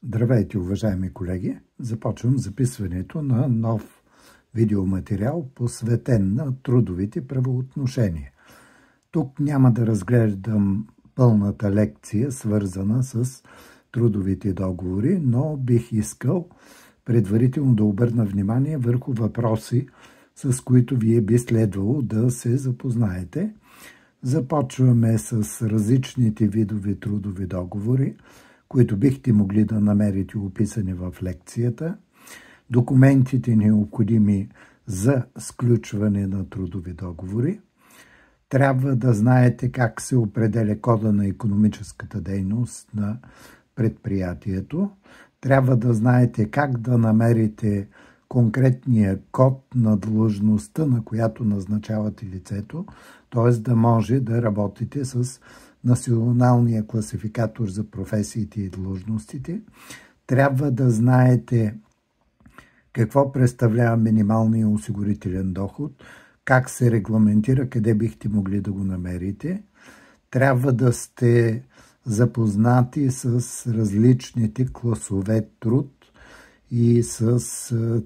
Здравейте, уважаеми колеги! Започвам записването на нов видеоматериал, посветен на трудовите правоотношения. Тук няма да разглеждам пълната лекция, свързана с трудовите договори, но бих искал предварително да обърна внимание върху въпроси, с които вие би следвало да се запознаете. Започваме с различните видове трудови договори, които бихте могли да намерите описани в лекцията, документите необходими за сключване на трудови договори. Трябва да знаете как се определя кода на икономическата дейност на предприятието. Трябва да знаете как да намерите конкретния код на длъжността, на която назначавате лицето, т.е. да може да работите с Националния класификатор за професиите и длъжностите. Трябва да знаете какво представлява минималния осигурителен доход, как се регламентира, къде бихте могли да го намерите. Трябва да сте запознати с различните класове труд и с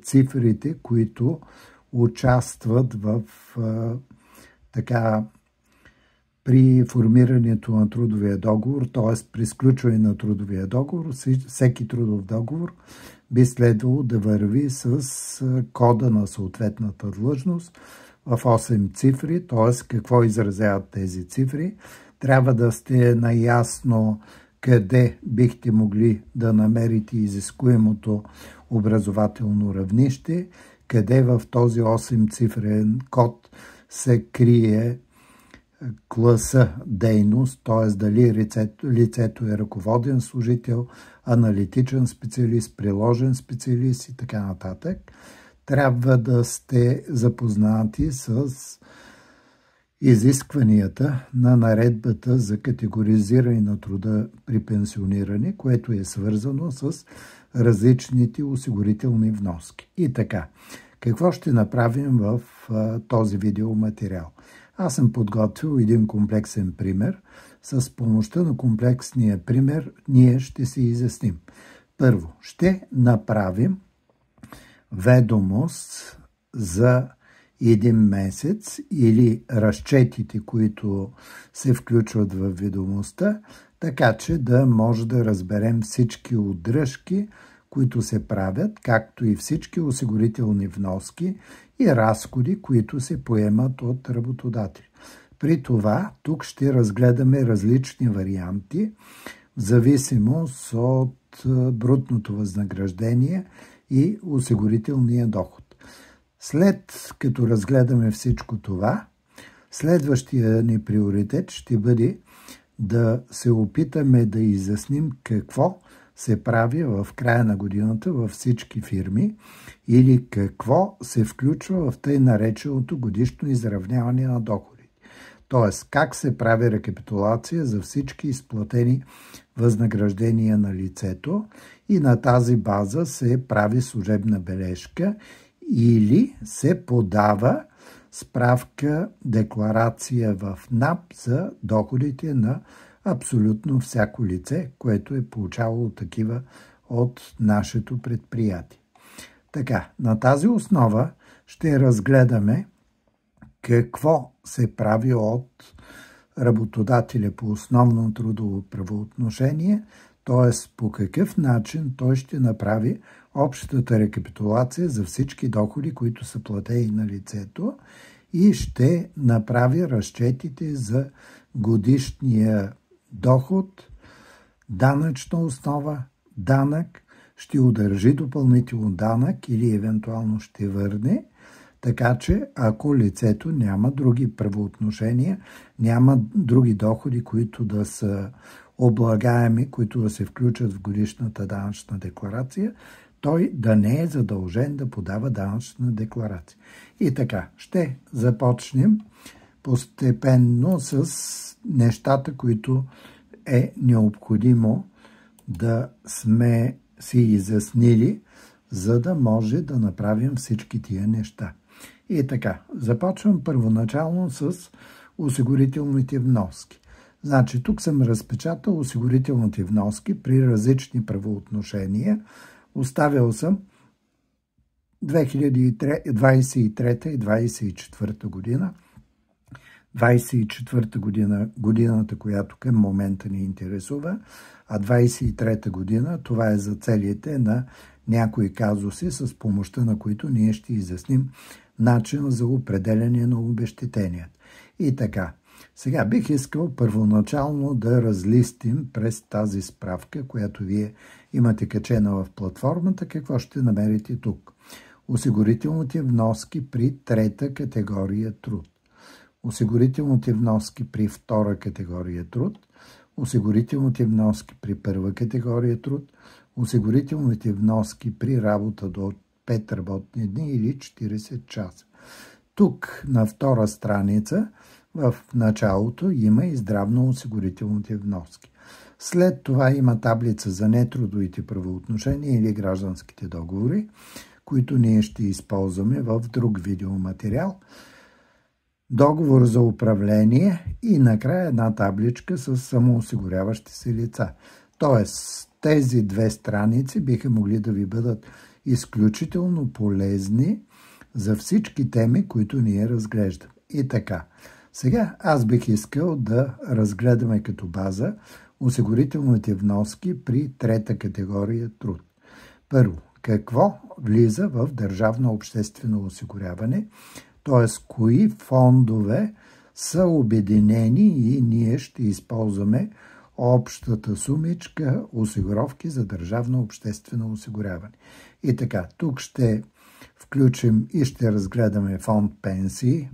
цифрите, които участват в при формирането на трудовия договор, т.е. при сключване на трудовия договор. Всеки трудов договор би следвало да върви с кода на съответната длъжност в 8 цифри, т.е. какво изразяват тези цифри. Трябва да сте наясно къде бихте могли да намерите изискуемото образователно равнище, къде в този 8-цифрен код се крие класа дейност, т.е. дали лицето е ръководен служител, аналитичен специалист, приложен специалист и така нататък. Трябва да сте запознати с изискванията на наредбата за категоризиране на труда при пенсиониране, което е свързано с различните осигурителни вноски. И така, какво ще направим в този видеоматериал? Аз съм подготвил един комплексен пример. С помощта на комплексния пример ние ще се изясним. Първо, ще направим ведомост за един месец или разчетите, които се включват в ведомостта, така че да може да разберем всички удръжки, които се правят, както и всички осигурителни вноски и разходи, които се поемат от работодатели. При това тук ще разгледаме различни варианти в зависимост от брутното възнаграждение и осигурителния доход. След като разгледаме всичко това, следващия ни приоритет ще бъде да се опитаме да изясним какво се прави в края на годината във всички фирми или какво се включва в тъй нареченото годишно изравняване на доходите. Т.е. как се прави рекапитулация за всички изплатени възнаграждения на лицето и на тази база се прави служебна бележка или се подава справка, декларация в НАП за доходите на абсолютно всяко лице, което е получавало такива от нашето предприятие. Така, на тази основа ще разгледаме какво се прави от работодателя по основно трудово правоотношение, т.е. по какъв начин той ще направи общата рекапитулация за всички доходи, които са платени на лицето и ще направи разчетите за годишния доход, данъчна основа, данък, ще удържи допълнително данък или евентуално ще върне, така че ако лицето няма други правоотношения, няма други доходи, които да са облагаеми, които да се включат в годишната данъчна декларация, той да не е задължен да подава данъчна декларация. И така, ще започнем постепенно с нещата, които е необходимо да сме си изяснили, за да може да направим всички тия неща. И така, започвам първоначално с осигурителните вноски. Значи, тук съм разпечатал осигурителните вноски при различни правоотношения. Оставил съм 2023 и 2024 година. 24 година, годината, която към момента ни интересува, а 23 година, това е за целите на някои казуси, с помощта на които ние ще изясним начин за определяне на обезщетенията. И така, сега бих искал първоначално да разлистим през тази справка, която вие имате качена в платформата, какво ще намерите тук. Осигурителните вноски при трета категория труд. Осигурителните вноски при втора категория труд, осигурителните вноски при първа категория труд, осигурителните вноски при работа до 5 работни дни или 40 часа. Тук на втора страница в началото има и здравно-осигурителните вноски. След това има таблица за нетрудовите правоотношения или гражданските договори, които ние ще използваме в друг видеоматериал. Договор за управление и накрая една табличка с самоосигуряващи се лица. Тоест, тези две страници биха могли да ви бъдат изключително полезни за всички теми, които ние разглеждаме. И така, сега аз бих искал да разгледаме като база осигурителните вноски при трета категория труд. Първо, какво влиза в държавно обществено осигуряване, т.е. кои фондове са обединени и ние ще използваме общата сумичка осигуровки за държавно обществено осигуряване. И така, тук ще включим и ще разгледаме фонд пенсии,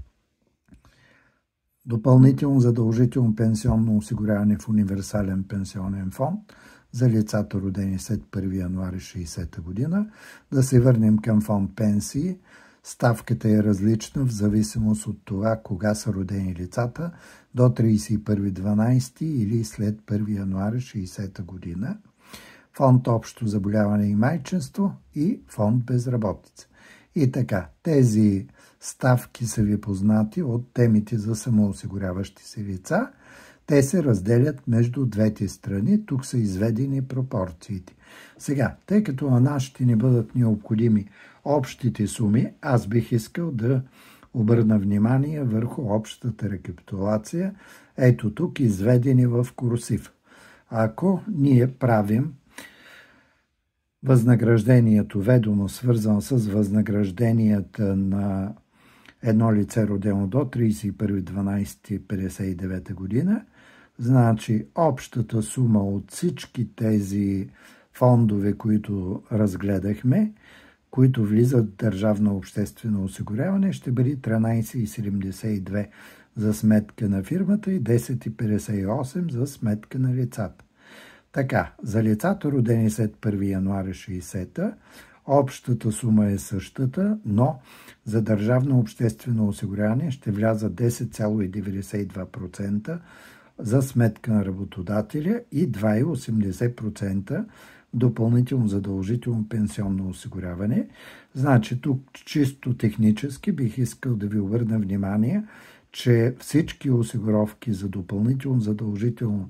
допълнително задължително пенсионно осигуряване в универсален пенсионен фонд за лицата родени след 1 януари 60 година. Да се върнем към фонд пенсии. Ставката е различна в зависимост от това кога са родени лицата, до 31.12 или след 1 януари 60 година. Фонд общо заболяване и майчинство и фонд безработица. И така, тези ставки са ви познати от темите за самоосигуряващи се лица. Те се разделят между двете страни. Тук са изведени пропорциите. Сега, тъй като на нас ще ни бъдат необходими общите суми, аз бих искал да обърна внимание върху общата рекапитулация. Ето тук изведени в курсив. Ако ние правим възнаграждението, ведомо свързано с възнагражденията на едно лице родено до 31.12.59 година, значи общата сума от всички тези фондове, които разгледахме, които влизат в държавно обществено осигуряване, ще бъде 13,72 за сметка на фирмата и 10,58 за сметка на лицата. Така, за лицата родени след 1 януари 60-та, общата сума е същата, но за държавно обществено осигуряване ще влязат 10,92% за сметка на работодателя и 2,80% допълнително задължително пенсионно осигуряване. Значи тук чисто технически бих искал да ви обърна внимание, че всички осигуровки за допълнително задължително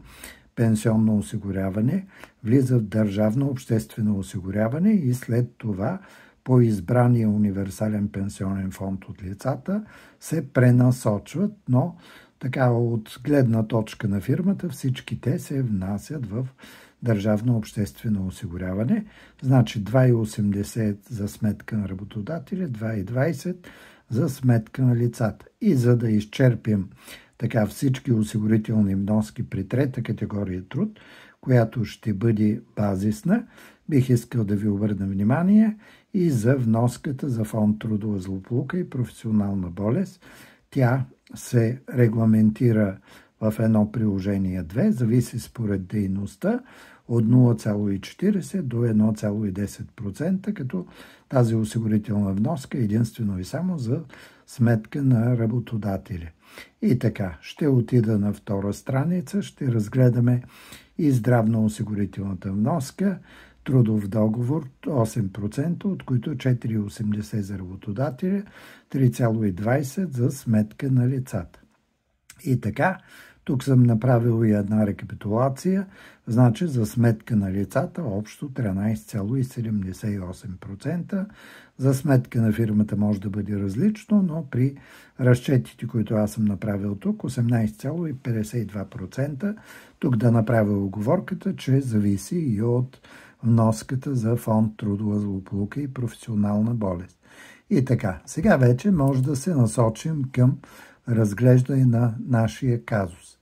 пенсионно осигуряване влиза в държавно обществено осигуряване и след това по избрания универсален пенсионен фонд от лицата се пренасочват, но така от гледна точка на фирмата всички те се внасят в държавно обществено осигуряване. Значи 2,80 за сметка на работодателя, 2,20 за сметка на лицата. И за да изчерпим така всички осигурителни вноски при трета категория труд, която ще бъде базисна, бих искал да ви обърна внимание и за вноската за фонд трудова злополука и професионална болест. Тя се регламентира в едно приложение 2, зависи според дейността от 0,40 до 1,10%, като тази осигурителна вноска е единствено и само за сметка на работодателя. И така, ще отида на втора страница, ще разгледаме и здравно-осигурителната вноска, трудов договор 8%, от които 4,80 за работодателя, 3,20 за сметка на лицата. И така, тук съм направил и една рекапитулация. Значи за сметка на лицата общо 13,78%. За сметка на фирмата може да бъде различно, но при разчетите, които аз съм направил тук, 18,52%. Тук да направя уговорката, че зависи и от вноската за фонд трудова злополука и професионална болест. И така, сега вече може да се насочим към разглеждане на нашия казус.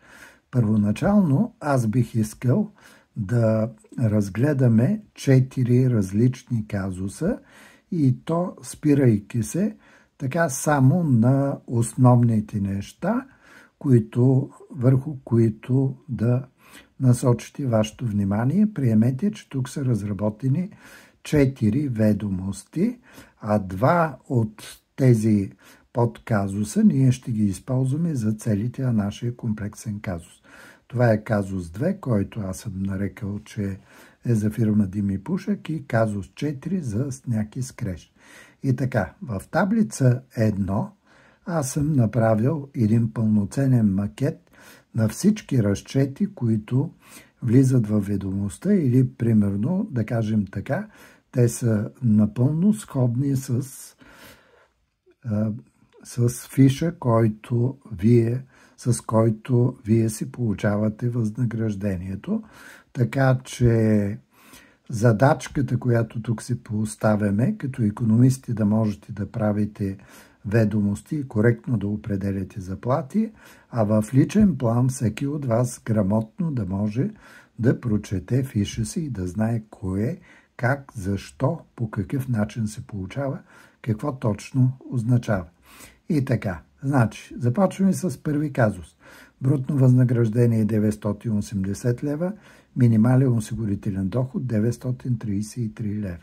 Първоначално аз бих искал да разгледаме 4 различни казуса и то спирайки се така само на основните неща, върху които да насочите вашето внимание. Приемете, че тук са разработени 4 ведомости, а 2 от тези подказуса ние ще ги използваме за целите на нашия комплексен казус. Това е казус 2, който аз съм нарекал, че е за фирма Дими Пушак, и казус 4 за Сняг и Скреш. И така, в таблица 1 аз съм направил един пълноценен макет на всички разчети, които влизат в ведомостта, или примерно, да кажем така, те са напълно сходни с фиша, с който вие си получавате възнаграждението. Така че задачката, която тук си поставяме, като икономисти да можете да правите ведомости и коректно да определяте заплати, а в личен план всеки от вас грамотно да може да прочете фиша си и да знае кое, как, защо, по какъв начин се получава, какво точно означава. И така, значи, започваме с първи казус. Брутно възнаграждение 980 лева, минимален осигурителен доход 933 лева.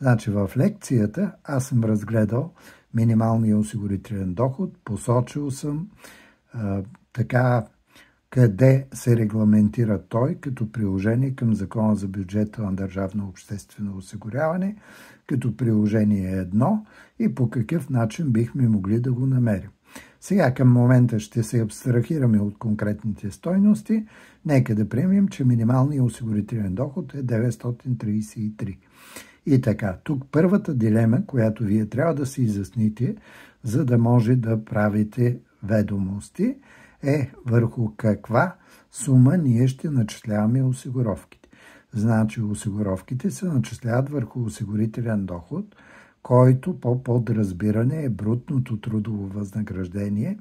Значи в лекцията аз съм разгледал минималния осигурителен доход, посочил съм къде се регламентира той като приложение към Закона за бюджета на държавно обществено осигуряване, като приложение 1 и по какъв начин бихме могли да го намерим. Сега към момента ще се абстрахираме от конкретните стойности. Нека да приемем, че минималният осигурителен доход е 933. И така, тук първата дилема, която вие трябва да си изясните, за да може да правите ведомости, е върху каква сума ние ще начисляваме осигуровките. Значи осигуровките се начисляват върху осигурителен доход, който по подразбиране е брутното трудово възнаграждение,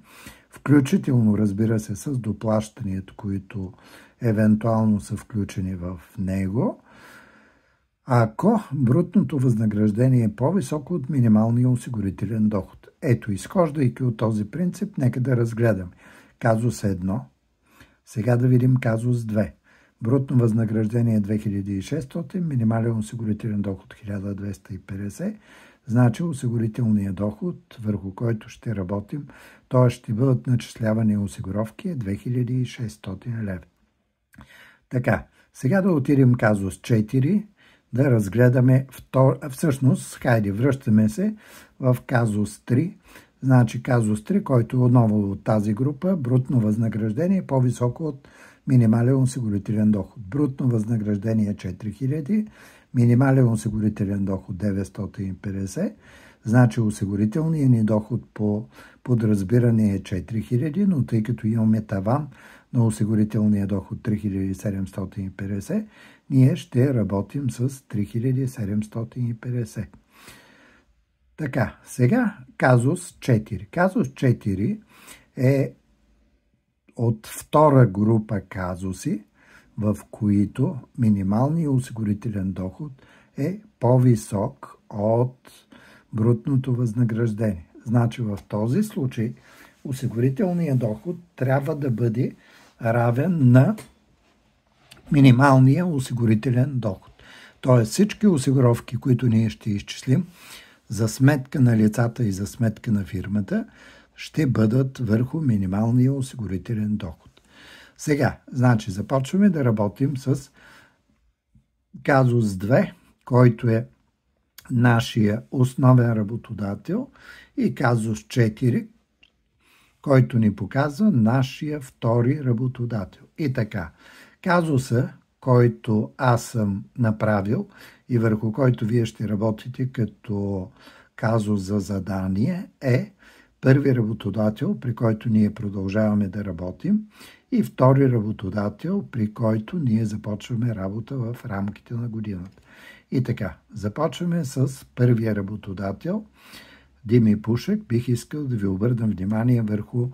включително, разбира се, с доплащанията, които евентуално са включени в него, ако брутното възнаграждение е по-високо от минималния осигурителен доход. Ето, изхождайки от този принцип, нека да разгледаме казус 1. Сега да видим казус 2. Брутно възнаграждение 2600, минимален осигурителен доход 1250, значи осигурителният доход, върху който ще работим, т.е. ще бъдат начислявани осигуровки, е 2600 лева. Така, сега да отидем казус 4, да разгледаме връщаме се в казус 3. Значи казус 3, който е отново от тази група, брутно възнаграждение е по-високо от минимален осигурителен доход. Брутно възнаграждение 4000, минимален осигурителен доход 950, значи осигурителният ни доход по подразбиране е 4000, но тъй като имаме таван на осигурителния доход 3750, ние ще работим с 3750. Така, сега казус 4. Казус 4 е от втора група казуси, в които минималният осигурителен доход е по-висок от брутното възнаграждение. Значи в този случай осигурителният доход трябва да бъде равен на минималния осигурителен доход. Тоест всички осигуровки, които ние ще изчислим за сметка на лицата и за сметка на фирмата, ще бъдат върху минималния осигурителен доход. Сега, значи, започваме да работим с казус 2, който е нашия основен работодател, и казус 4, който ни показва нашия втори работодател. И така, казуса, който аз съм направил и върху който вие ще работите като казус за задание, е първи работодател, при който ние продължаваме да работим, и втори работодател, при който ние започваме работа в рамките на годината. И така, започваме с първия работодател, Дими Пушек. Бих искал да ви обърна внимание върху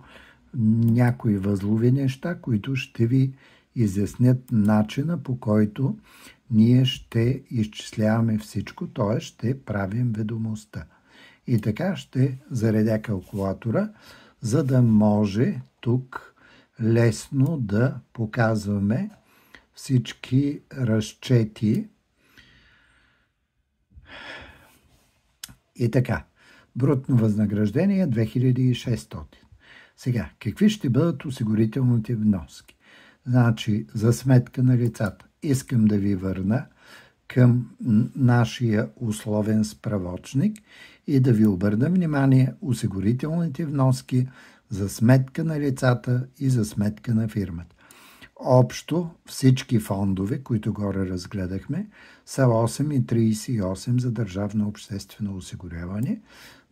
някои възлови неща, които ще ви изяснят начина, по който ние ще изчисляваме всичко, т.е. ще правим ведомостта. И така ще заредя калкулатора, за да може тук лесно да показваме всички разчети. И така, брутно възнаграждение 2600. Сега, какви ще бъдат осигурителните вноски? Значи, за сметка на лицата, искам да ви върна към нашия условен справочник и да ви обърна внимание осигурителните вноски за сметка на лицата и за сметка на фирмата. Общо всички фондове, които горе разгледахме, са 8,38 за държавно обществено осигуряване,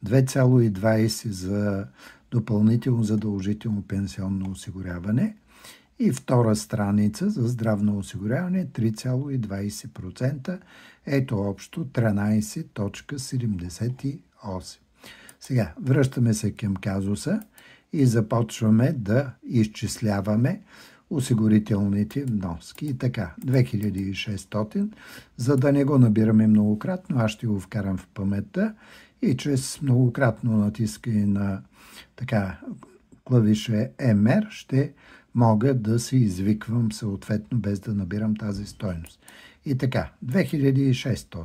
2,20 за допълнително задължително пенсионно осигуряване и втора страница за здравно осигуряване 3,20%. Ето общо 13,78. Сега връщаме се към казуса и започваме да изчисляваме осигурителните вноски. И така, 2600, за да не го набираме многократно, аз ще го вкарам в паметта и чрез многократно натискане на клавиша MR ще мога да се извиквам съответно, без да набирам тази стойност. И така, 2600.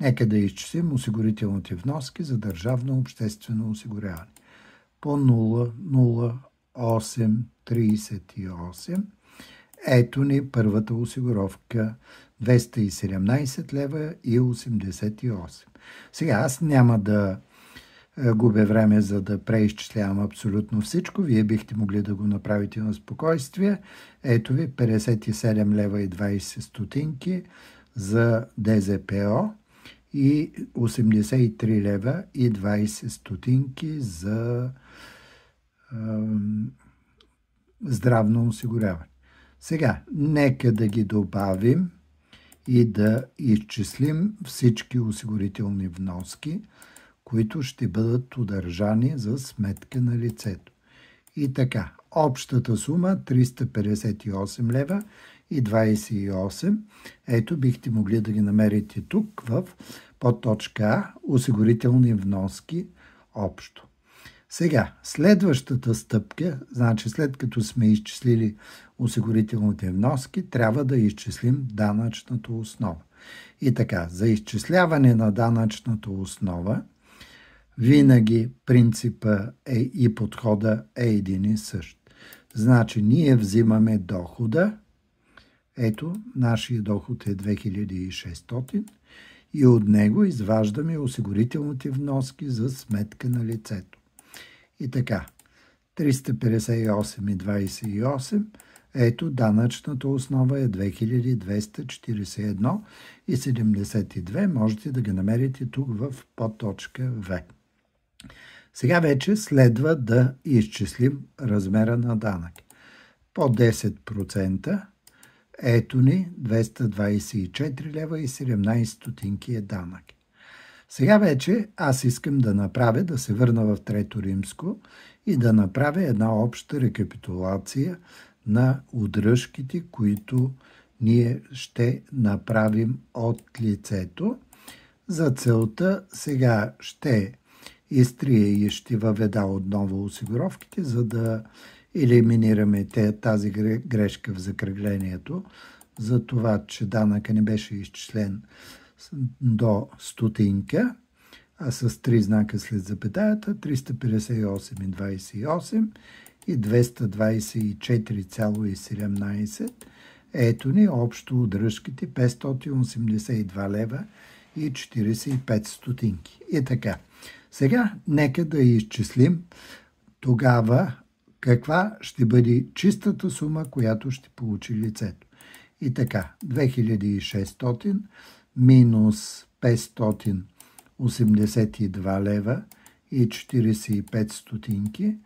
Нека да изчислим осигурителните вноски за държавно обществено осигуряване. По 0,0838. Ето ни първата осигуровка 217 лева и 88. Сега аз няма да губя време, за да преизчислявам абсолютно всичко. Вие бихте могли да го направите на спокойствие. Ето ви 57 лева и 20 стотинки за ДЗПО и 83 лева и 20 стотинки за здравно осигуряване. Сега, нека да ги добавим и да изчислим всички осигурителни вноски, които ще бъдат удържани за сметка на лицето. И така, общата сума 358 лева и 28. Ето, бихте могли да ги намерите тук в подточка А, осигурителни вноски общо. Сега, следващата стъпка, значи след като сме изчислили осигурителните вноски, трябва да изчислим данъчната основа. И така, за изчисляване на данъчната основа, винаги принципа и подхода е един и същ. Значи, ние взимаме дохода, ето, нашия доход е 2600 и от него изваждаме осигурителните вноски за сметка на лицето. И така, 358,28, ето данъчната основа е 2241,72. Можете да ги намерите тук в подточка В. Сега вече следва да изчислим размера на данък. По 10%, ето ни 224 лева и 17 стотинки е данък. Сега вече аз искам да се върна в Трето Римско и да направя една обща рекапитулация на удръжките, които ние ще направим от лицето. За целта сега ще изтрия и ще въведа отново осигуровките, за да елиминираме тази грешка в закръглението, за това, че данъка не беше изчислен до стотинка, а с 3 знака след запетаята, 358,28 и 224,17. Ето ни общо удръжките 582 лева и 45 стотинки. И така, сега нека да изчислим тогава каква ще бъде чистата сума, която ще получи лицето. И така, 2600 минус 582 лева и 45 стотинки,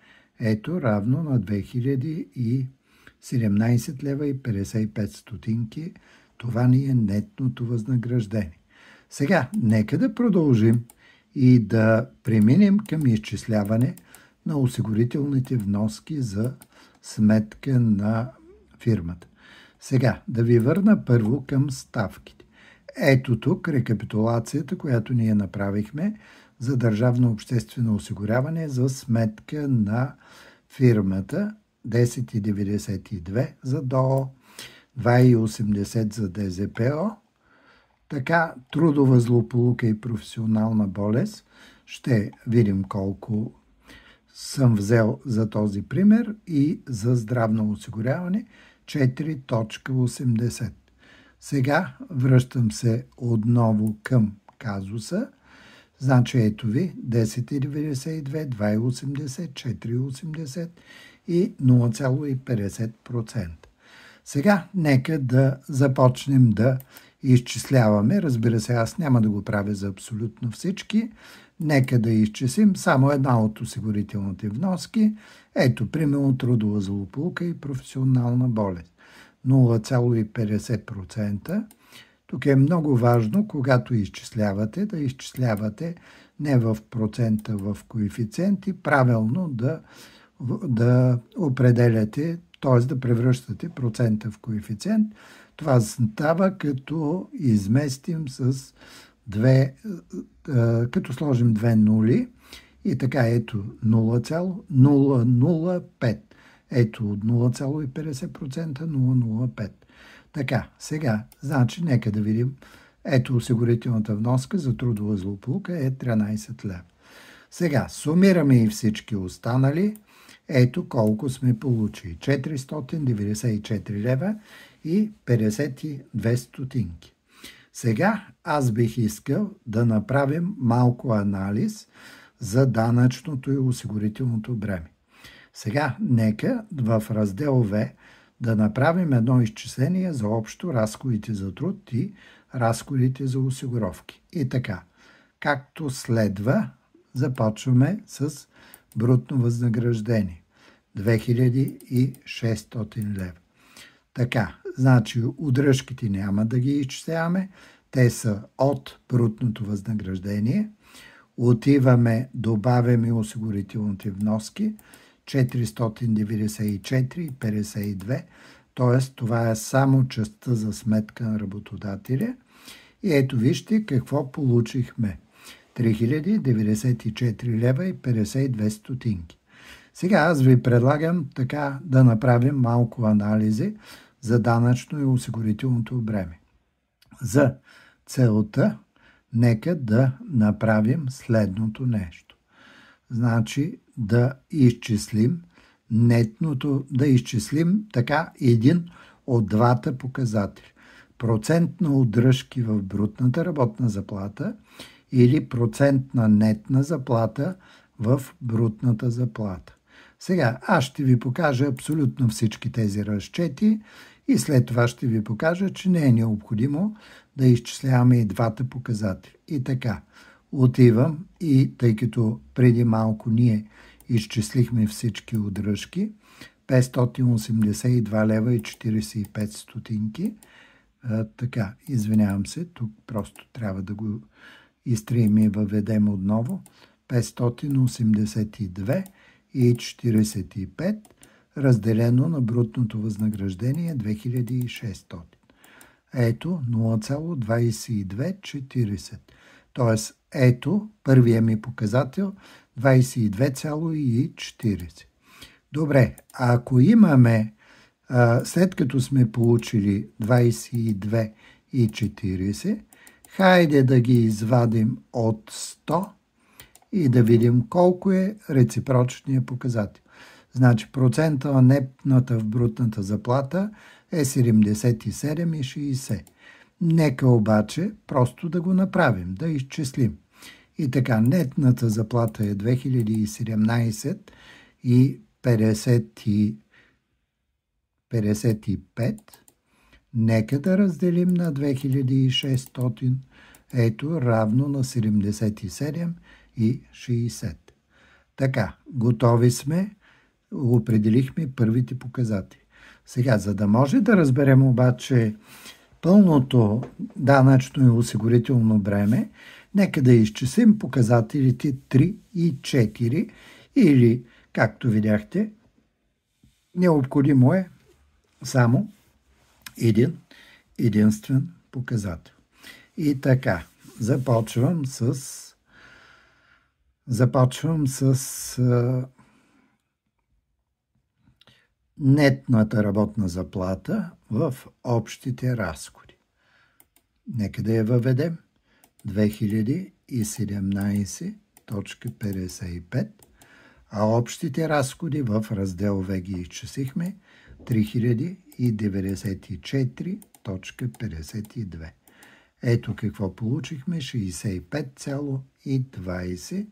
ето равно на 2017 лева и 55 стотинки. Това ни е нетното възнаграждение. Сега, нека да продължим и да преминем към изчисляване на осигурителните вноски за сметка на фирмата. Сега, да ви върна първо към ставките. Ето тук рекапитулацията, която ние направихме за държавно обществено осигуряване за сметка на фирмата. 10,92 за ДОО, 2,80 за ДЗПО. Така, трудова злополука и професионална болест. Ще видим колко съм взел за този пример и за здравно осигуряване 4,80. Сега връщам се отново към казуса. Значи ето ви 10,92, 2,80, 4,80 и 0,50%. Сега нека да започнем да изчисляваме. Разбира се, аз няма да го правя за абсолютно всички. Нека да изчислим само една от осигурителните вноски. Ето, примерно трудова злополука и професионална болест. 0,50%. Тук е много важно, когато изчислявате, да изчислявате не в процента, в коефициенти, правилно да определяте, т.е. да превръщате процента в коефициент. Това става като изместим с като сложим две нули и така ето 0,005. Ето от 0,50% 0,05. Така, сега, значи, нека да видим. Ето осигурителната вноска за трудова злополука е 13 лева. Сега, сумираме и всички останали. Ето колко сме получили. 494 лева и 52 стотинки. Сега аз бих искал да направим малко анализ за данъчното и осигурителното бреме. Сега нека в раздел В да направим едно изчисление за общо разходите за труд и разходите за осигуровки. И така, както следва, започваме с брутно възнаграждение. 2600 лева. Така, значи удръжките няма да ги изчисляваме. Те са от брутното възнаграждение. Отиваме, добавяме осигурителните вноски. 494,52, т.е. това е само частта за сметка на работодателя. И ето вижте какво получихме. 3094 лева и 52 стотинки. Сега аз ви предлагам така да направим малко анализи за данъчно и осигурителното бреме. За целта нека да направим следното нещо. Значи да изчислим нетното, да изчислим така един от двата показателя. Процент на удръжки в брутната работна заплата или процент на нетна заплата в брутната заплата. Сега аз ще ви покажа абсолютно всички тези разчети и след това ще ви покажа, че не е необходимо да изчисляваме и двата показатели. И така, отивам и тъй като преди малко ние изчислихме всички удръжки, 582 лева и 45 стотинки. Така, извинявам се, тук просто трябва да го изтрием и въведем отново. 582 и 45 разделено на брутното възнаграждение 2600. Ето 0,2240. Тоест, ето първия ми показател 22,40. Добре, а ако имаме, след като сме получили 22,40, хайде да ги извадим от 100 и да видим колко е реципрочният показател. Значи процента на нетната в брутната заплата е 77,60. Нека обаче просто да го направим, да изчислим. И така, нетната заплата е 2017 и 55. Нека да разделим на 2600. Ето, равно на 77,60. Така, готови сме. Определихме първите показатели. Сега, за да може да разберем обаче пълното данъчно и осигурително бреме, нека да изчислим показателите 3 и 4 или, както видяхте, необходимо е само един единствен показател. И така, започвам с нетната работна заплата в общите разходи. Нека да я въведем. 2017.55, а общите разходи в раздел В ги изчислихме 3094.52. Ето какво получихме. 65,20.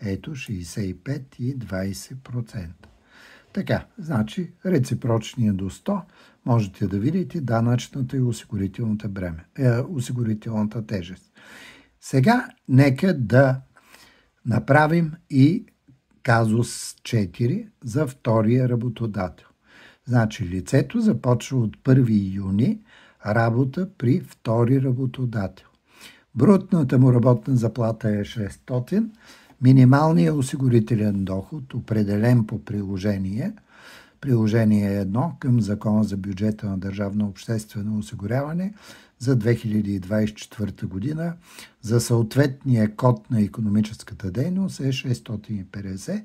Ето 65,20%. Така, значи реципрочния до 100 можете да видите данъчната и осигурителната тежест. Сега нека да направим и казус 4 за втория работодател. Значи лицето започва от 1 юни работа при втори работодател. Брутната му работна заплата е 600. Минималният осигурителен доход, определен по приложение 1 към Закона за бюджета на държавно обществено осигуряване за 2024 година за съответния код на икономическата дейност е 650.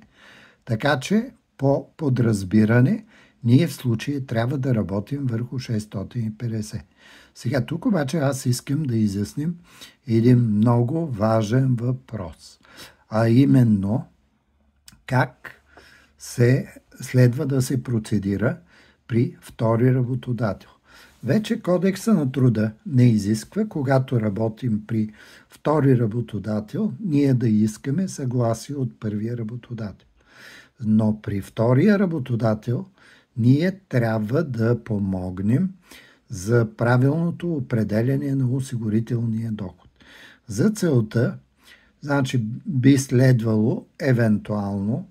Така че по подразбиране ние в случая трябва да работим върху 650. Сега тук обаче аз искам да изясним един много важен въпрос, а именно как следва да се процедира при втори работодател. Вече Кодекса на труда не изисква, когато работим при втори работодател, ние да искаме съгласие от първия работодател. Но при втория работодател ние трябва да помогнем за правилното определяне на осигурителния доход. За целта, значи би следвало евентуално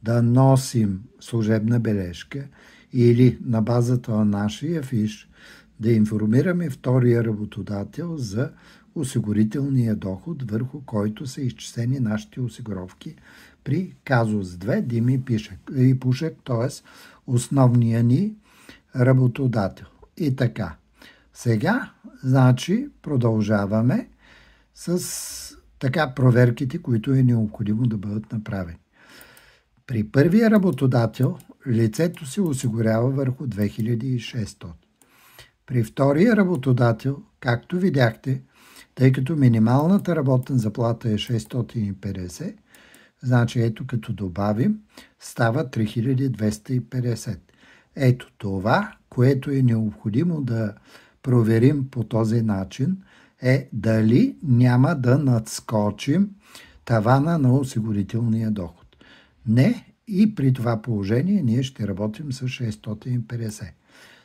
да носим служебна бележка или на базата на нашия фиш да информираме втория работодател за осигурителния доход, върху който са изчислени нашите осигуровки при казус 2 Дими Пушек, т.е. основния ни работодател. И така. Сега, значи, продължаваме с така проверките, които е необходимо да бъдат направени. При първия работодател лицето се осигурява върху 2600. При втория работодател, както видяхте, тъй като минималната работна заплата е 650, значи ето като добавим, става 3250. Ето това, което е необходимо да проверим по този начин, е дали няма да надскочим тавана на осигурителния доход. Не, и при това положение ние ще работим с 650.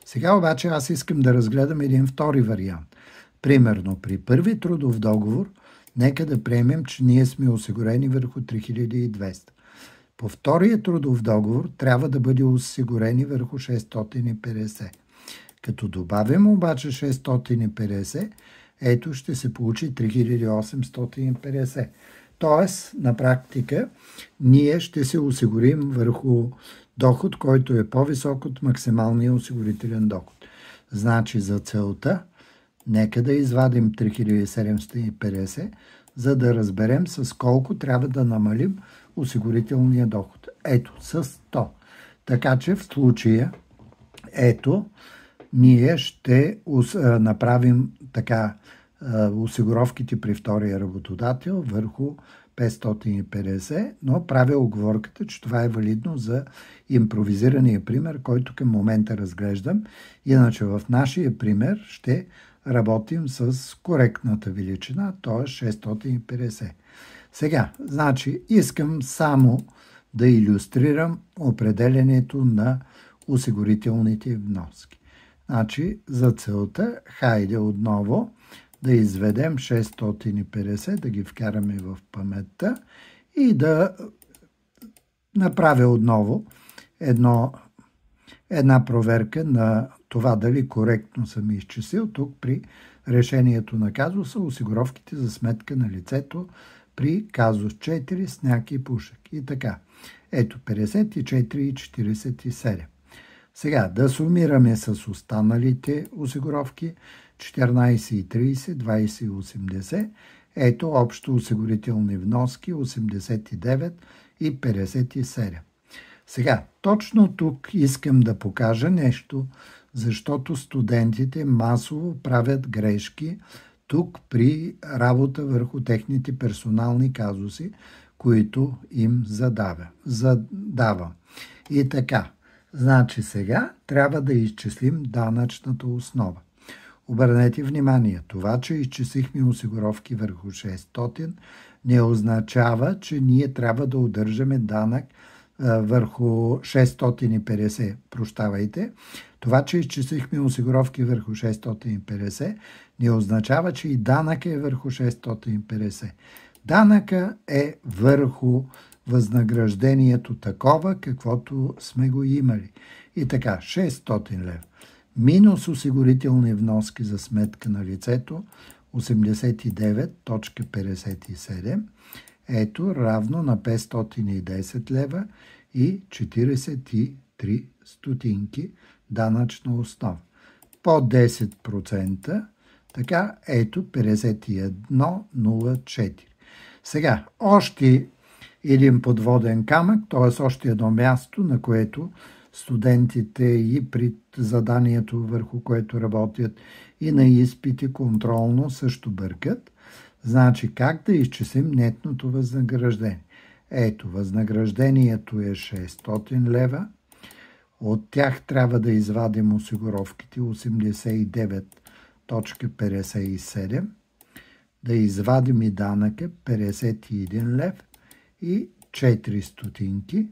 Сега обаче аз искам да разгледам един втори вариант. Примерно при първи трудов договор, нека да приемем, че ние сме осигурени върху 3200. По втория трудов договор трябва да бъде осигурени върху 650. Като добавим обаче 650, ето ще се получи 3850. Тоест, на практика, ние ще се осигурим върху доход, който е по-висок от максималния осигурителен доход. Значи за целта, нека да извадим 3750, за да разберем с колко трябва да намалим осигурителния доход. Ето, с 100. Така че в случая, ето, ние ще направим така осигуровките при втория работодател върху 550, но правя оговорката, че това е валидно за импровизирания пример, който към момента разглеждам. Иначе в нашия пример ще работим с коректната величина, т.е. 650. Сега, значи, искам само да илюстрирам определенето на осигурителните вноски. Значи, за целта, хайде отново да изведем 650, да ги вкараме в паметта и да направя отново една проверка на това дали коректно съм изчислил тук при решението на казуса осигуровките за сметка на лицето при казус 4 сняг и пушек. И така. Ето 54 и 47. Сега да сумираме с останалите осигуровки 14 и 30, 20 и 80. Ето общо осигурителни вноски 89 и 57. Сега, точно тук искам да покажа нещо, защото студентите масово правят грешки тук при работа върху техните персонални казуси, които им задава. И така, значи сега трябва да изчислим данъчната основа. Обърнете внимание, това, че изчислихме осигуровки върху 600, не означава, че ние трябва да удържаме данък върху 650. Прощавайте. Това, че изчислихме осигуровки върху 650, не означава, че и данък е върху 650. Данъка е върху възнаграждението такова, каквото сме го имали. И така, 600 лева. Минус осигурителни вноски за сметка на лицето 89.57. Ето равно на 510 лева и 43 стотинки данъчна основа. По 10%, така ето 51,04. Сега, още един подводен камък, т.е. още едно място, на което студентите и при заданието, върху което работят, и на изпити контролно също бъркат. Значи как да изчислим нетното възнаграждение? Ето, възнаграждението е 600 лева. От тях трябва да извадим осигуровките 89.57, да извадим и данъка 51 лев и 4 стотинки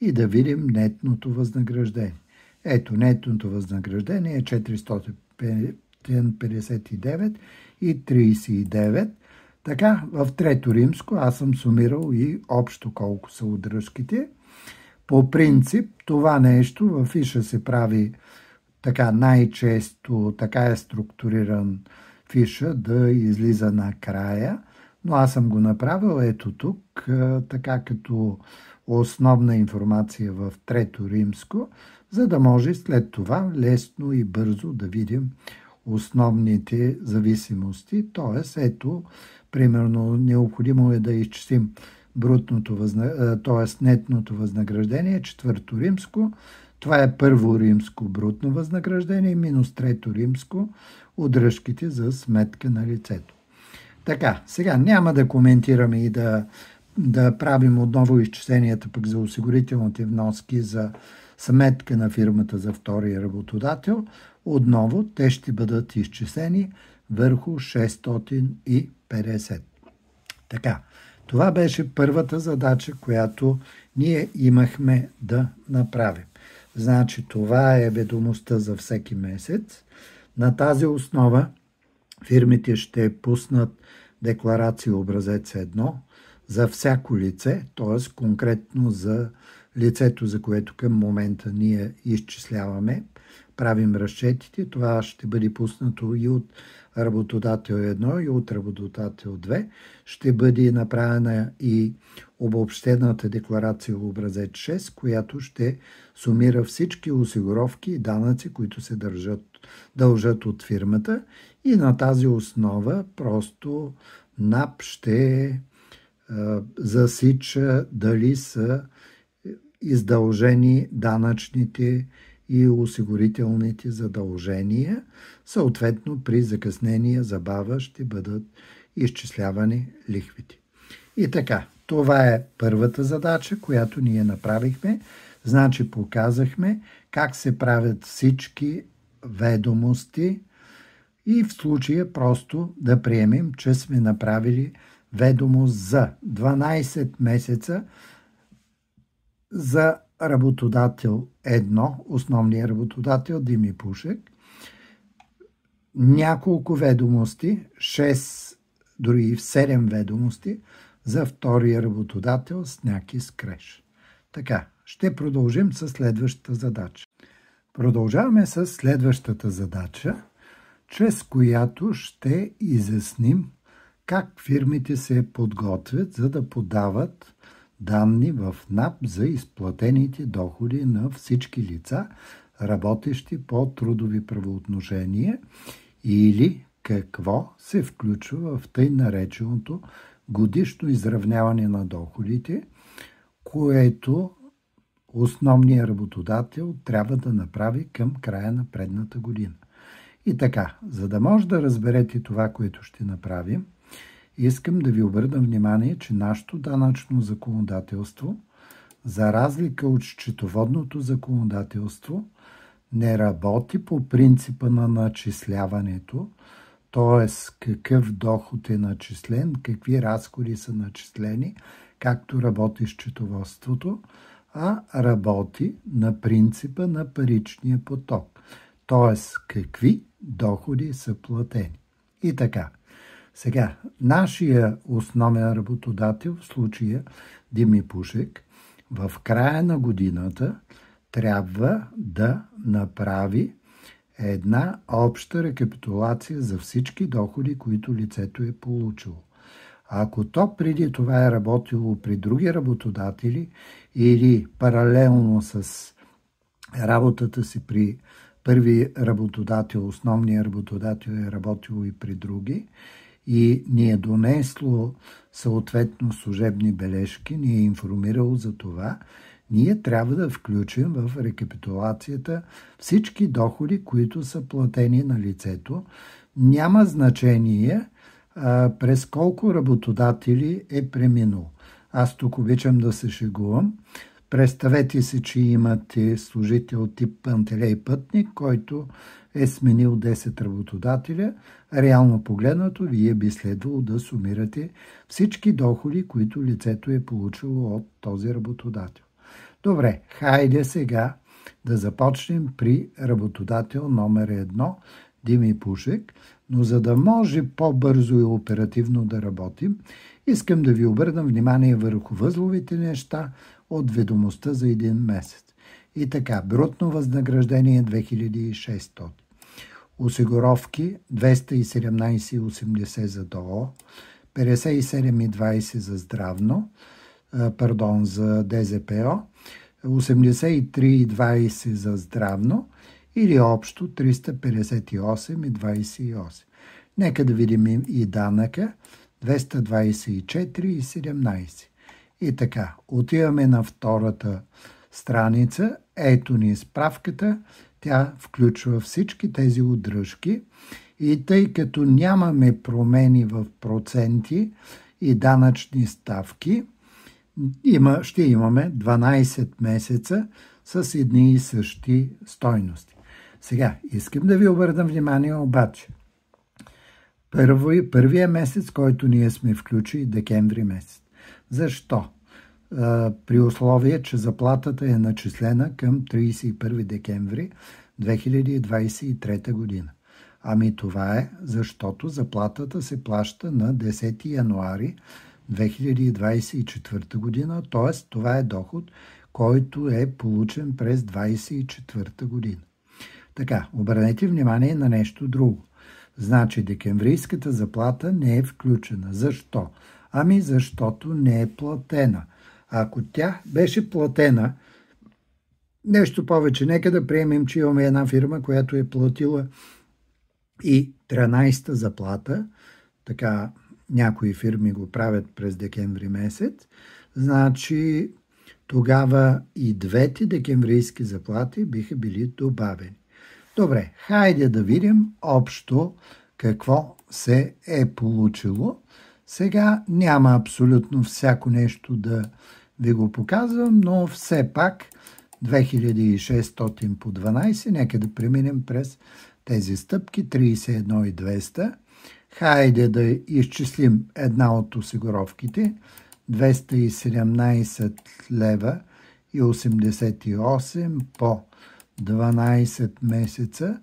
и да видим нетното възнаграждение. Ето, нетното възнаграждение е 459 и 39. Така, в трето римско аз съм сумирал и общо колко са удръжките. По принцип, това нещо в фиша се прави така най-често, така е структуриран фиша да излиза накрая, но аз съм го направил ето тук, така като основна информация в трето римско, за да може след това лесно и бързо да видим основните зависимости. Т.е. ето, примерно, необходимо е да изчислим нетното възнаграждение, четвърто римско. Това е първо римско брутно възнаграждение минус трето римско удръжките за сметка на лицето. Така, сега няма да коментираме и да правим отново изчисленията пък за осигурителните вноски за сметка на фирмата за втория работодател. Отново те ще бъдат изчислени върху 650. Така, това беше първата задача, която ние имахме да направим. Значи това е ведомостта за всеки месец. На тази основа фирмите ще пуснат декларация образец 1 за всяко лице, т.е. конкретно за лицето, за което към момента ние изчисляваме, правим разчетите. Това ще бъде пуснато и от работодател 1 и от работодател 2. Ще бъде направена и обобщената декларация образец 6, която ще сумира всички осигуровки и данъци, които се дължат от фирмата, и на тази основа просто НАП ще засича дали са издължени данъчните и осигурителните задължения. Съответно, при закъснение забава ще бъдат изчислявани лихвите. И така, това е първата задача, която ние направихме. Значи показахме как се правят всички ведомости и в случая просто да приемем, че сме направили ведомост за 12 месеца за работодател 1, основния работодател Дими Пушек, няколко ведомости, 6, дори 7 ведомости за втория работодател Сняки Скреш. Така, ще продължим с следващата задача. Продължаваме с следващата задача, чрез която ще изясним как фирмите се подготвят, за да подават данни в НАП за изплатените доходи на всички лица, работещи по трудови правоотношения, или какво се включва в тъй нареченото годишно изравняване на доходите, което основният работодател трябва да направи към края на предната година. И така, за да може да разберете това, което ще направим, искам да ви обърна внимание, че нашето данъчно законодателство, за разлика от счетоводното законодателство, не работи по принципа на начисляването, т.е. какъв доход е начислен, какви разходи са начислени, както работи счетоводството, а работи на принципа на паричния поток, т.е. какви доходи са платени. И така, сега, нашия основен работодател, в случая Дими Пушек, в края на годината трябва да направи една обща рекапитулация за всички доходи, които лицето е получило. Ако то преди това е работило при други работодатели или паралелно с работата си при първи работодател, основният работодател е работило и при други, и ни е донесло съответно служебни бележки, ни е информирало за това, ние трябва да включим в рекапитулацията всички доходи, които са платени на лицето. Няма значение през колко работодатели е преминал. Аз тук обичам да се шегувам. Представете си, че имате служител тип Пантелей Пътник, който е сменил 10 работодателя. Реално погледнато, вие би следвало да сумирате всички доходи, които лицето е получило от този работодател. Добре, хайде сега да започнем при работодател номер 1, Дими Пушек, но за да може по-бързо и оперативно да работим, искам да ви обърна внимание върху възловите неща от ведомостта за един месец. И така, брутно възнаграждение 2600, осигуровки 217,80 за ДОО, 57,20 за здравно, за ДЗПО, 83,20 за здравно или общо 358,28. Нека да видим и данъка 224,17. И така, отиваме на втората страница. Ето ни справката. Тя включва всички тези удръжки. И тъй като нямаме промени в проценти и данъчни ставки, ще имаме 12 месеца с едни и същи стойности. Сега, искам да ви обърна внимание обаче. Първия месец, който ние сме включили, декември месец. Защо? При условие, че заплатата е начислена към 31 декември 2023 година. Ами това е, защото заплатата се плаща на 10 януари 2024 година, т.е. това е доход, който е получен през 2024 година. Така, обърнете внимание на нещо друго. Значи декемврийската заплата не е включена. Защо? Ами защото не е платена. Ако тя беше платена, нещо повече, нека да приемем, че имаме една фирма, която е платила и 13-та заплата, така някои фирми го правят през декември месец, значи тогава и двете декемврийски заплати биха били добавени. Добре, хайде да видим общо какво се е получило. Сега няма абсолютно всяко нещо да ви го показвам, но все пак 2600 по 12, нека да преминем през тези стъпки, 31,200. Хайде да изчислим една от осигуровките, 217 лева 288 по 12 месеца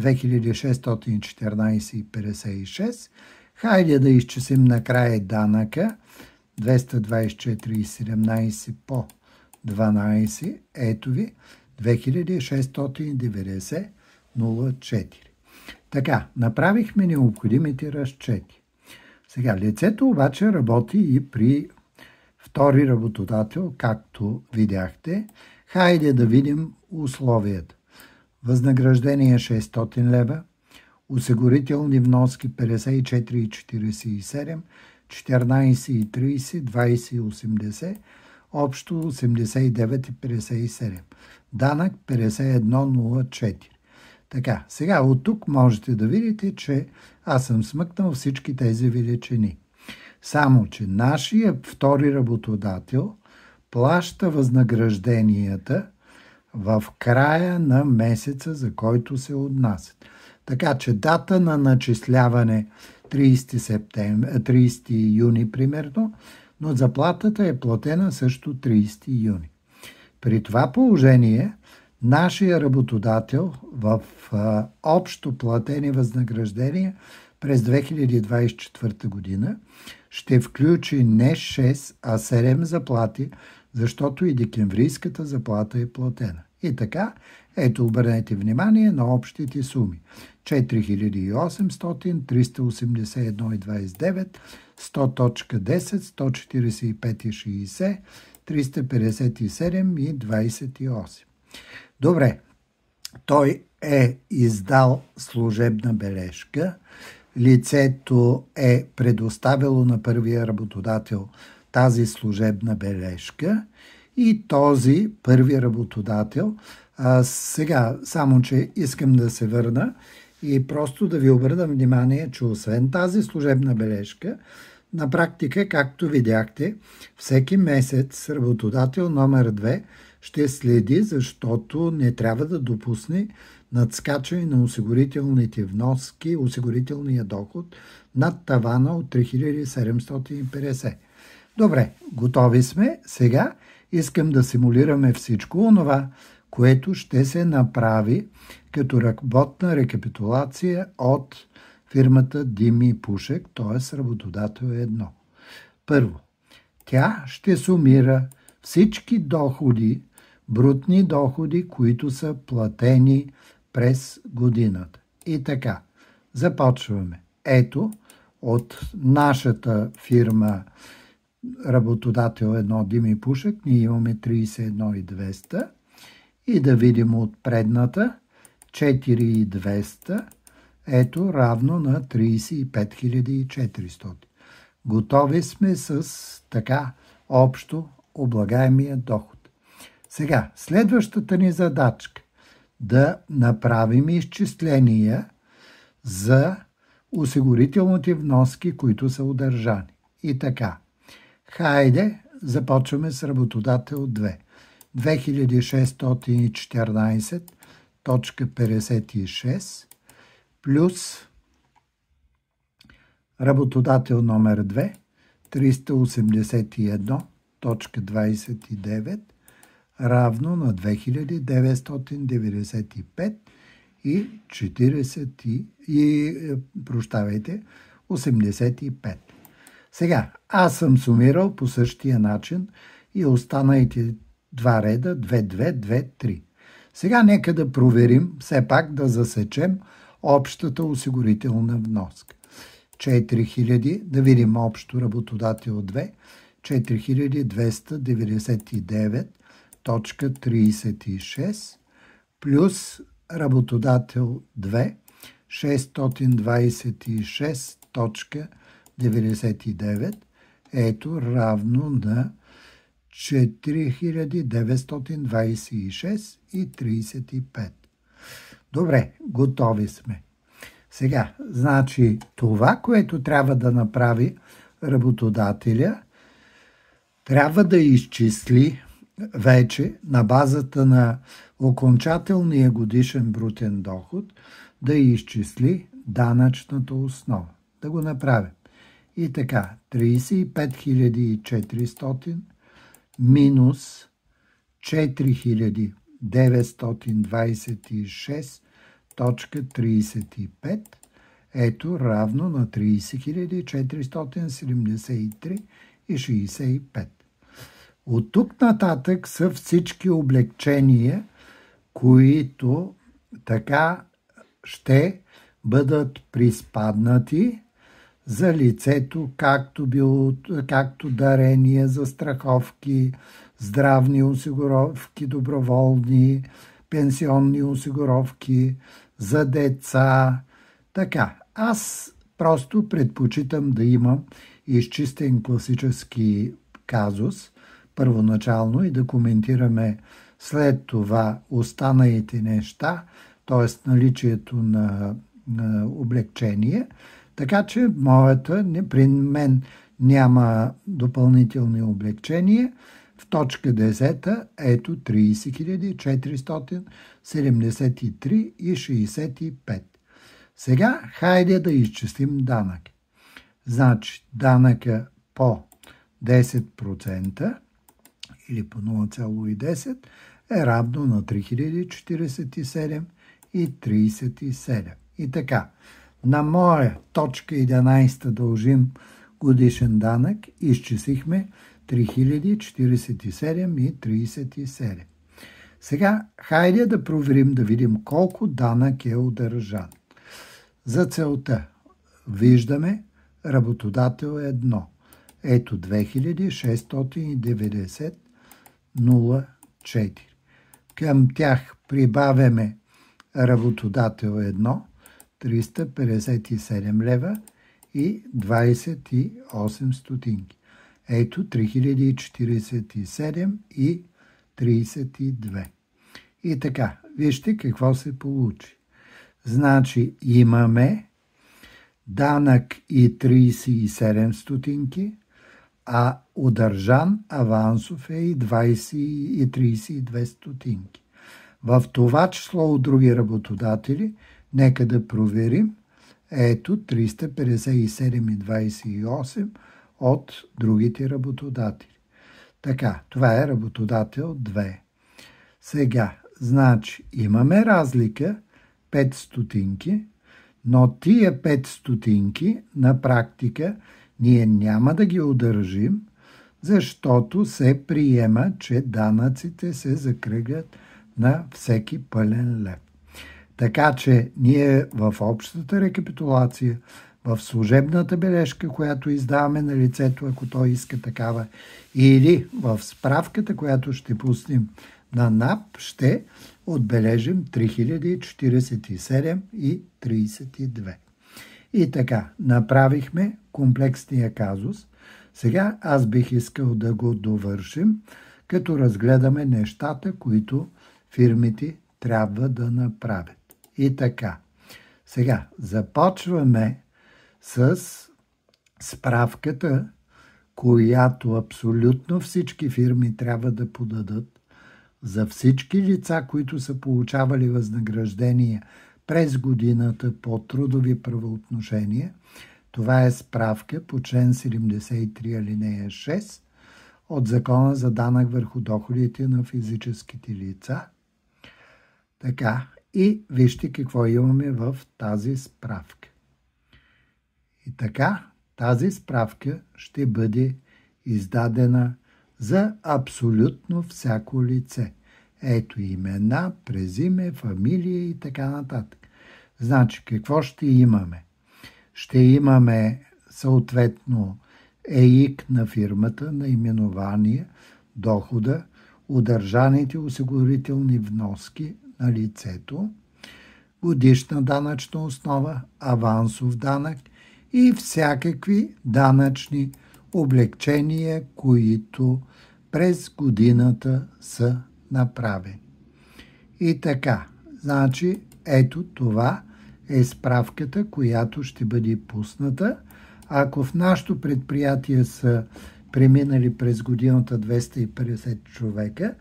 2614,56. Хайде да изчислим накрая данъка 224,17 по 12. Ето ви 2690,04. Така, направихме необходимите разчети. Сега, лицето обаче работи и при втори работодател, както видяхте. Хайде да видим условията. Възнаграждение 600 лева, осигурителни вноски 54,47, 14,30, 20,80, общо 89,57. Данък 51,04. Така, сега от тук можете да видите, че аз съм смъкнал всички тези величини. Само, че нашия втори работодател плаща възнагражденията в края на месеца, за който се отнасят. Така че дата на начисляване 30 юни примерно, но заплатата е платена също 30 юни. При това положение нашия работодател в общо платени възнаграждения през 2024 година ще включи не 6, а 7 заплати, защото и декемврийската заплата е платена. И така, ето обърнете внимание на общите суми. 4800, 381,29, 100.10, 145,60, 357,28. Добре, той е издал служебна бележка. Лицето е предоставило на първия работодател тази служебна бележка и този първи работодател, сега само, че искам да се върна и просто да ви обърна внимание, че освен тази служебна бележка, на практика, както видяхте, всеки месец работодател номер 2 ще следи, защото не трябва да допусне надскачане на осигурителните вноски, осигурителния доход над тавана от 3750. Добре, готови сме. Сега искам да симулираме всичко онова, което ще се направи като работна рекапитулация от фирмата Дими Пушек, т.е. работодател 1. Първо, тя ще сумира всички доходи, брутни доходи, които са платени през годината. И така, започваме. Ето, от нашата фирма работодател 1 Дими Пушек, ние имаме 31,200 и да видим от предната 4200, ето равно на 35400. Готови сме с така общо облагаемия доход. Сега, следващата ни задачка да направим изчисления за осигурителните вноски, които са удържани. И така, хайде, започваме с работодател 2. 2614.56 плюс работодател номер 2 381.29 равно на 2995 и 85. Сега, аз съм сумирал по същия начин и останалите два реда 2-2-2-3. Сега нека да проверим, все пак да засечем общата осигурителна вноска. 4000, да видим общо работодател 2, 4299.36 плюс работодател 2, 626.99, ето равно на 4926,35. Добре, готови сме. Сега, значи това, което трябва да направи работодателя, трябва да изчисли вече на базата на окончателния годишен брутен доход, да изчисли данъчната основа. Да го направим. И така, 35 400 минус 4926.35. Ето равно на 30 473,65. От тук нататък са всички облегчения, които така ще бъдат приспаднати за лицето, както дарения, застраховки, здравни осигуровки, доброволни, пенсионни осигуровки, за деца. Така, аз просто предпочитам да имам изчистен класически казус първоначално и да коментираме след това останалите неща, т.е. наличието на облегчение. Така че при мен няма допълнителни облегчения. В точка 10 ето 30 473,65. Сега хайде да изчислим данък. Значи данъка по 10% или по 0,10 е равно на 3047,37. И така, на моя точка 11 дължим годишен данък, изчислихме 3047,37. Сега, хайде да проверим, да видим колко данък е удържан. За целта виждаме работодател 1. Ето 2690,04. Към тях прибавяме работодател 1, 357 лева и 28 стотинки. Ето 3047,32. И така, вижте какво се получи. Значи имаме данък и 37 стотинки, а удържан авансов е и 32 стотинки. В това число от други работодатели, нека да проверим, ето 357,28 от другите работодатели. Така, това е работодател 2. Сега, значи, имаме разлика 5 стотинки, но тия 5 стотинки на практика ние няма да ги удържим, защото се приема, че данъците се закръглят на всеки пълен лев. Така че ние в общата рекапитулация, в служебната бележка, която издаваме на лицето, ако той иска такава, или в справката, която ще пуснем на НАП, ще отбележим 3047,32. И така, направихме комплексния казус. Сега аз бих искал да го довършим, като разгледаме нещата, които фирмите трябва да направят. И така, сега започваме с справката, която абсолютно всички фирми трябва да подадат за всички лица, които са получавали възнаграждения през годината по трудови правоотношения. Това е справка по член 73 алинея 6 от Закона за данък върху доходите на физическите лица. Така, и вижте какво имаме в тази справка. И така, тази справка ще бъде издадена за абсолютно всяко лице. Ето имена, презиме, фамилия и така нататък. Значи, какво ще имаме? Ще имаме съответно ЕИК на фирмата, наименование, дохода, удържаните осигурителни вноски на лицето, годишна данъчна основа, авансов данък и всякакви данъчни облекчения, които през годината са направени. И така, значи, ето това е справката, която ще бъде пусната. Ако в нашото предприятие са преминали през годината 250 човека,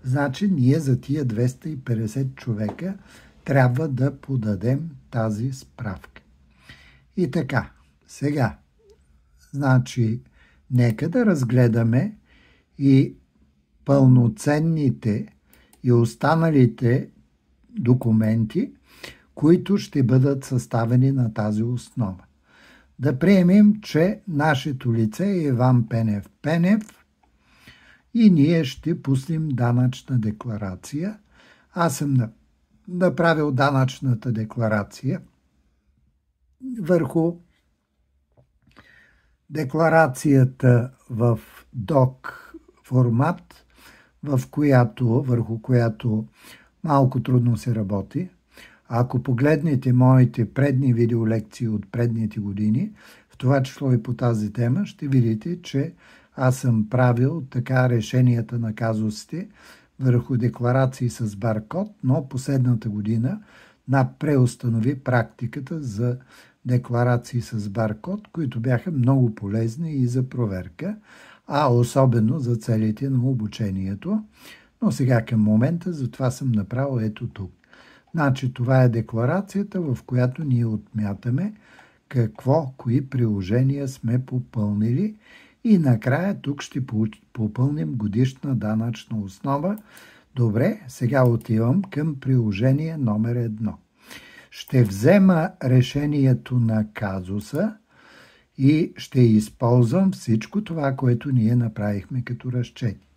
значи ние за тия 250 човека трябва да подадем тази справка. И така, сега, значи, нека да разгледаме и пълноценните и останалите документи, които ще бъдат съставени на тази основа. Да приемем, че нашето лице е Иван Пенев Пенев и ние ще пуснем данъчна декларация. Аз съм направил данъчната декларация върху декларацията в док формат, върху която малко трудно се работи. Ако погледнете моите предни видеолекции от предните години, в това число и по тази тема, ще видите, че аз съм правил така решенията на казусите върху декларации с баркод, но последната година преустанови практиката за декларации с баркод, които бяха много полезни и за проверка, а особено за целите на обучението. Но сега към момента затова съм направил ето тук. Значи това е декларацията, в която ние отмятаме кои приложения сме попълнили и накрая тук ще попълним годишна данъчна основа. Добре, сега отивам към приложение номер 1. Ще взема решението на казуса и ще използвам всичко това, което ние направихме като разчети.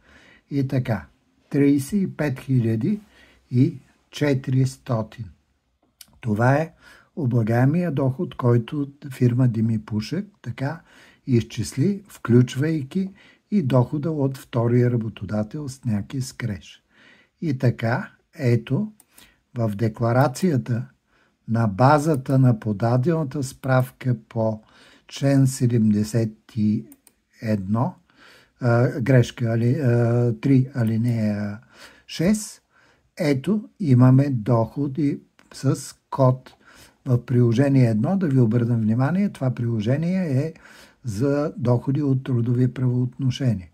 И така, 35 400. Това е облагаемия доход, който фирма Дими Пушек така изчисли, включвайки и дохода от втория работодател Сняки Скреш. И така, ето, в декларацията на базата на подадената справка по член 71, 3 алинея 6, ето имаме доходи с код. В приложение 1, да ви обърна внимание, това приложение е за доходи от трудови правоотношения.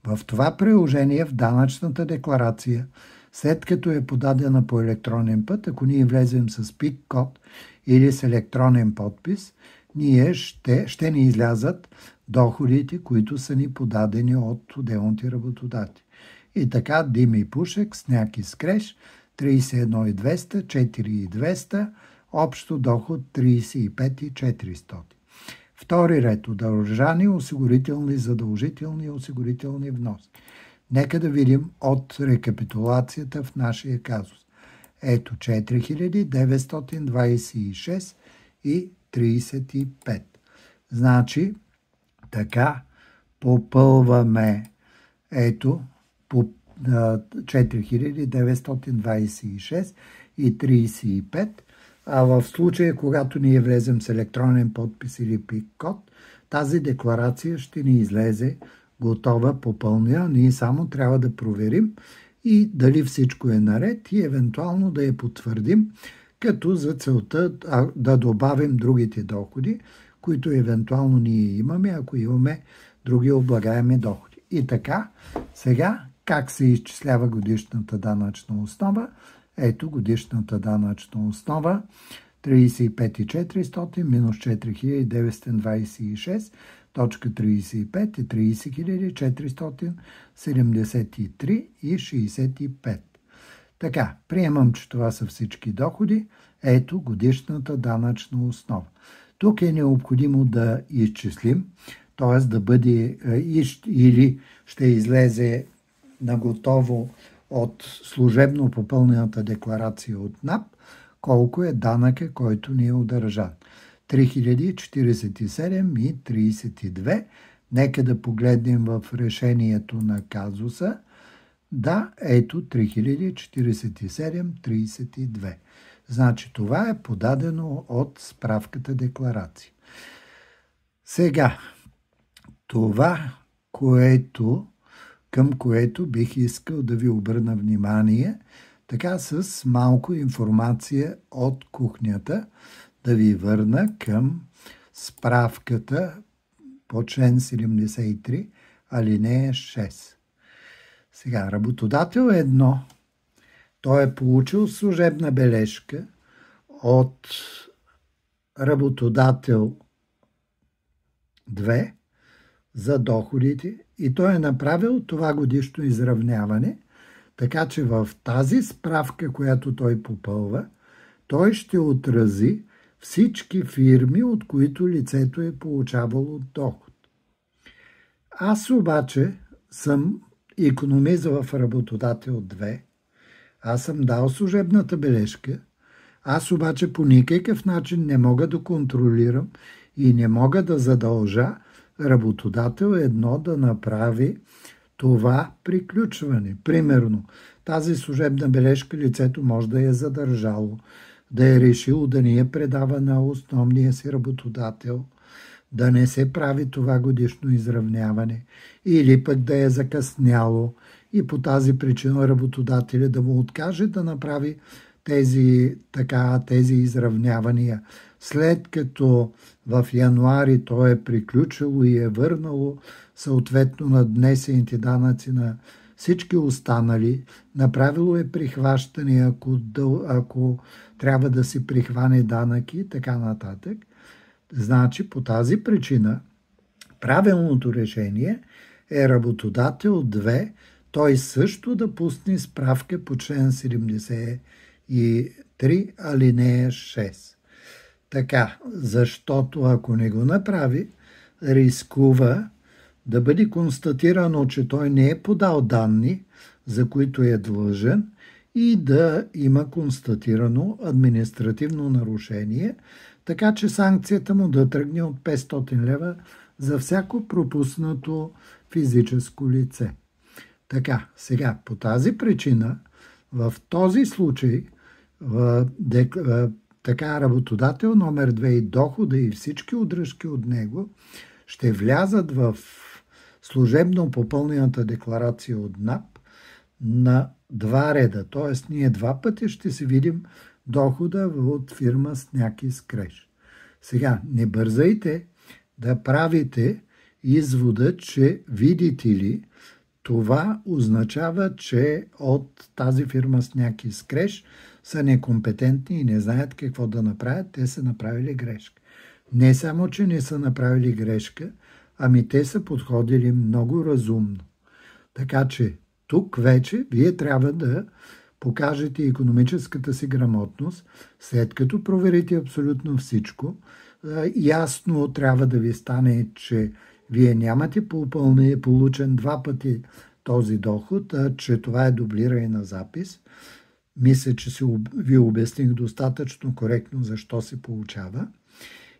В това приложение, в данъчната декларация, след като е подадена по електронен път, ако ние влезем с ПИК код или с електронен подпис, ще ни излязат доходите, които са ни подадени от отделните работодатели. И така, Дими Пушек, Сняки Скреш, 31 200, 4 200, общо доход 35 400. Втори ред, удържани осигурителни, задължителни осигурителни вноски. Нека да видим от рекапитулацията в нашия казус. Ето 4926 и 35. Значи, така попълваме ето по 4926 и 35, а в случая, когато ние влезем с електронен подпис или ПИК код, тази декларация ще ни излезе готова, попълнена. Ние само трябва да проверим и дали всичко е наред и евентуално да я потвърдим, като за целта да добавим другите доходи, които евентуално ние имаме, ако имаме други облагаеми доходи. И така, сега как се изчислява годишната данъчна основа? Ето годишната данъчна основа 35 400 минус 4926, точка 35 е 30 473 и 65. Така, приемам, че това са всички доходи. Ето годишната данъчна основа. Тук е необходимо да изчислим, т.е. да бъде или ще излезе наготово от служебно попълнената декларация от НАП, колко е данъка, който ни е удържан. 3047 и 32. Нека да погледнем в решението на казуса. Да, ето 3047-32. Значи това е подадено от справката декларация. Сега, това, към което бих искал да ви обърна внимание, така с малко информация от кухнята, да ви върна към справката по член 73, алинея 6. Сега, работодател 1, той е получил служебна бележка от работодател 2 за доходите и той е направил това годишно изравняване, така че в тази справка, която той попълва, той ще отрази всички фирми, от които лицето е получавало доход. Аз обаче съм икономист в работодател 2. Аз съм дал служебната бележка. Аз обаче по никакъв начин не мога да контролирам и не мога да задължа работодател 1 да направи това приключване. Примерно, тази служебна бележка лицето може да я задържало, да е решило да не я предава на основния си работодател, да не се прави това годишно изравняване или пък да е закъсняло и по тази причина работодателя да му откаже да направи тези изравнявания. След като в януари то е приключило и е върнало съответно наднесените данъци на всички останали, направило е прихващане, ако трябва да си прихване данъки и така нататък. Значи по тази причина правилното решение е работодател 2, той също да пусне справка по член 73, алинея 6. Така, защото ако не го направи, рискува да бъде констатирано, че той не е подал данни, за които е длъжен, и да има констатирано административно нарушение, така че санкцията му да тръгне от 500 лева за всяко пропуснато физическо лице. Така, сега, по тази причина, в този случай, така работодател номер 2 и дохода и всички удръжки от него ще влязат в служебно попълнената декларация от НАП на 2 реда. Т.е. ние 2 пъти ще си видим дохода от фирма Сняг и Скреж. Сега, не бързайте да правите извода, че видите ли, това означава, че от тази фирма Сняг и Скреж са некомпетентни и не знаят какво да направят. Те са направили грешка. Не само, че не са направили грешка, ами те са подходили много разумно. Така че тук вече вие трябва да покажете икономическата си грамотност, след като проверите абсолютно всичко. Ясно трябва да ви стане, че вие нямате получен 2 пъти този доход, че това е дублиране на запис. Мисля, че ви обясних достатъчно коректно защо се получава.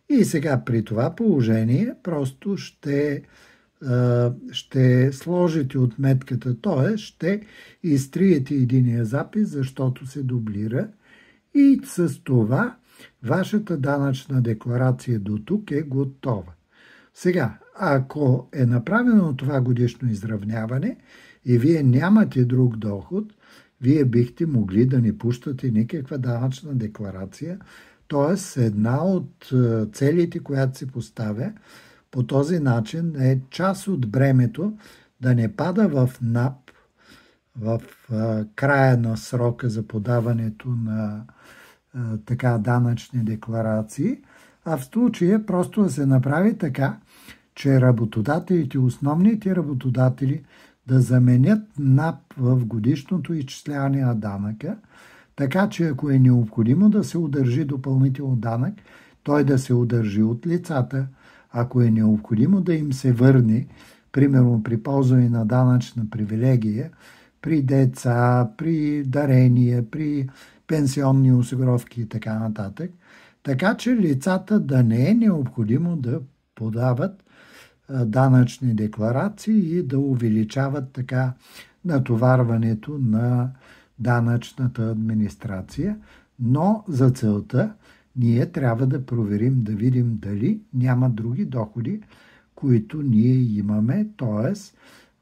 И сега при това положение просто ще сложите отметката, т.е. ще изтриете единия запис, защото се дублира, и с това вашата данъчна декларация до тук е готова. Сега, ако е направено това годишно изравняване и вие нямате друг доход, вие бихте могли да не пущате никаква данъчна декларация, т.е. една от целите, която се поставя по този начин, е част от бремето да не пада в НАП в края на срока за подаването на данъчни декларации, а в случая просто да се направи така, че работодателите, основните работодатели да заменят НАП в годишното изчисляване на данъка, така че ако е необходимо да се удържи допълнително данък, той да се удържи от лицата. Ако е необходимо да им се върне, примерно при ползване на данъчна привилегия, при деца, при дарения, при пенсионни осигуровки и така нататък, така че лицата да не е необходимо да подават данъчни декларации и да увеличават така натоварването на данъчната администрация, но за целта ние трябва да проверим, да видим дали няма други доходи, които ние имаме, т.е.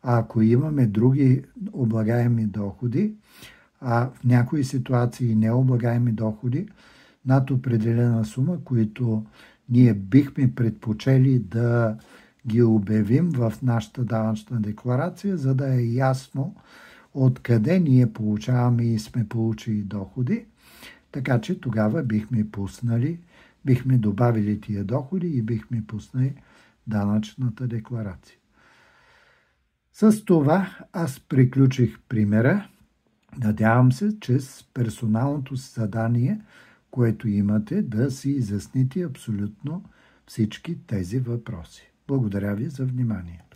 ако имаме други облагаеми доходи, а в някои ситуации необлагаеми доходи над определена сума, които ние бихме предпочели да ги обявим в нашата данъчна декларация, за да е ясно откъде ние получаваме и сме получили доходи, така че тогава бихме добавили тия доходи и бихме пуснали данъчната декларация. С това аз приключих примера. Надявам се, че с персоналното задание, което имате, да си изясните абсолютно всички тези въпроси. Благодаря ви за внимание.